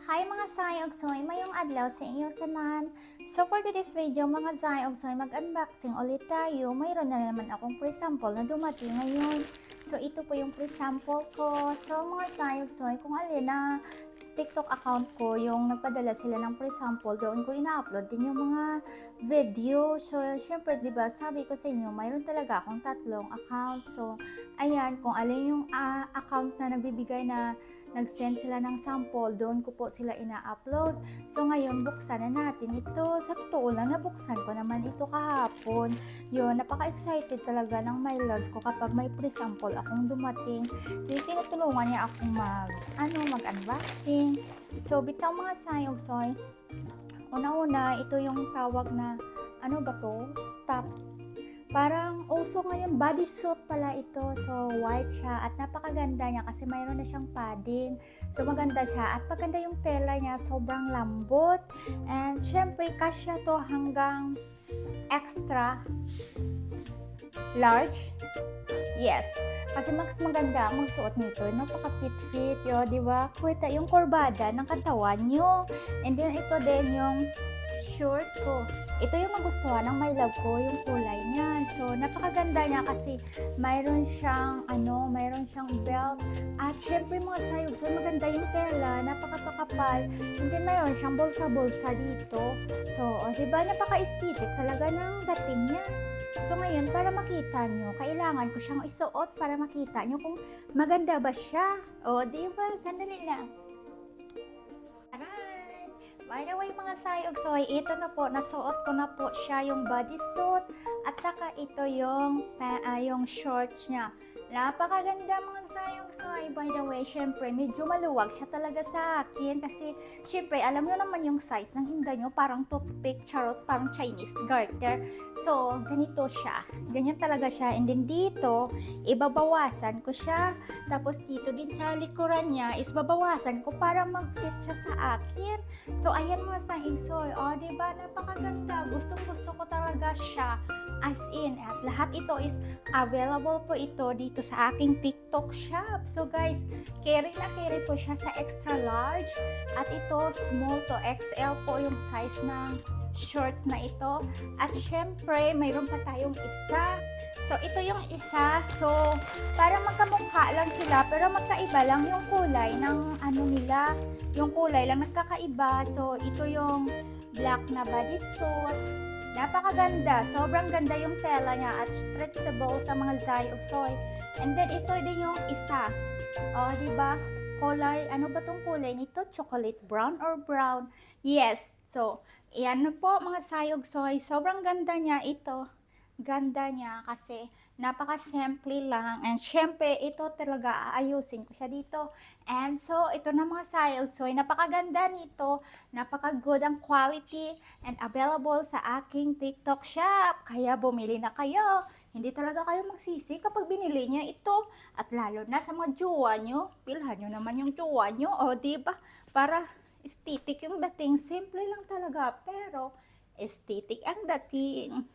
Hi mga Sayogsoy, mayong adlaw sa inyo tanan. So for today's video mga Sayogsoy, mag-unboxing ulit tayo. Mayroon na naman akong pre-sample na dumating ngayon. So ito po yung pre-sample ko. So mga Sayogsoy, kung alin na TikTok account ko, yung nagpadala sila ng pre-sample, doon ko ina-upload din yung mga video. So, syempre, di ba sabi ko sa inyo, mayroon talaga akong tatlong account. So, ayan, kung alin yung account na nagbibigay na nag-send sila ng sample, doon ko po sila ina-upload. So, ngayon, buksan na natin ito. Sa totoo lang, nabuksan ko naman ito kahapon. Yun, napaka-excited talaga ng my loves ko kapag may pre-sample akong dumating. Yung tinutulungan niya akong mag-unboxing. So, bitaw mga Sayogsoy, una-una, ito yung tawag na, ano ba to? Top. Parang uso ngayon, bodysuit pala ito. So, white siya at napakaganda niya kasi mayroon na siyang padding. So, maganda siya at maganda yung tela niya, sobrang lambot. And, syempre, kasya to hanggang extra large. Yes. Kasi mas maganda ang magsuot nito. Napaka-fit-fit, di ba? Kuwita yung kurbada ng katawan nyo. And then, ito din yung short. So, ito yung magustuhan ng my love ko, yung kulay niya. So, napakaganda niya kasi mayroon siyang belt. At syempre mga Sayogsoy, so maganda yung tela, napakapakapal. And then mayroon siyang bulsa-bulsa dito. So, diba, napaka-aesthetic talaga ng dating niya. So, ngayon, para makita nyo, kailangan ko siyang isuot para makita nyo kung maganda ba siya. O, diba? Sandali lang. By the way mga Sayogsoy, ito na po, nasuot ko na po siya yung bodysuit at saka ito yung shorts niya. Napakaganda mga Sayogsoy. By the way, syempre medyo maluwag siya talaga sa akin kasi syempre alam nyo naman yung size ng hinda nyo, parang toothpick, charot, parang Chinese garter. So, ganito siya. Ganyan talaga siya. And then dito, ibabawasan ko siya. Tapos dito din sa likuran niya, is babawasan ko para mag-fit siya sa akin. So, ayan mga Sayogsoy, diba, napakaganda. Gustong-gusto ko talaga siya. As in, at lahat ito is available po ito dito sa aking TikTok shop. So, guys, carry na carry po siya sa extra large. At ito, small to XL po yung size ng shorts na ito. At syempre, mayroon pa tayong isa. So, ito yung isa. So, parang magkamukha lang sila, pero magkaiba lang yung kulay ng nila. Yung kulay lang nagkakaiba. So, ito yung black na bodysuit. Napakaganda. Sobrang ganda yung tela niya at stretchable sa mga Sayogsoy. And then, ito din yung isa. Diba? Kulay, ano ba tong kulay nito? Chocolate brown or brown? Yes. So, yan po mga Sayogsoy. Sobrang ganda niya ito. Ganda niya kasi napaka-simple lang. And syempre, ito talaga aayusin ko siya dito. And so, ito na mga Sayogsoy. Napakaganda nito. Napaka-good ang quality and available sa aking TikTok shop. Kaya bumili na kayo. Hindi talaga kayo magsisi kapag binili niya ito. At lalo na sa mga jowa nyo. Pilhan nyo naman yung jowa nyo. Diba? Para aesthetic yung dating. Simple lang talaga. Pero, aesthetic ang dating.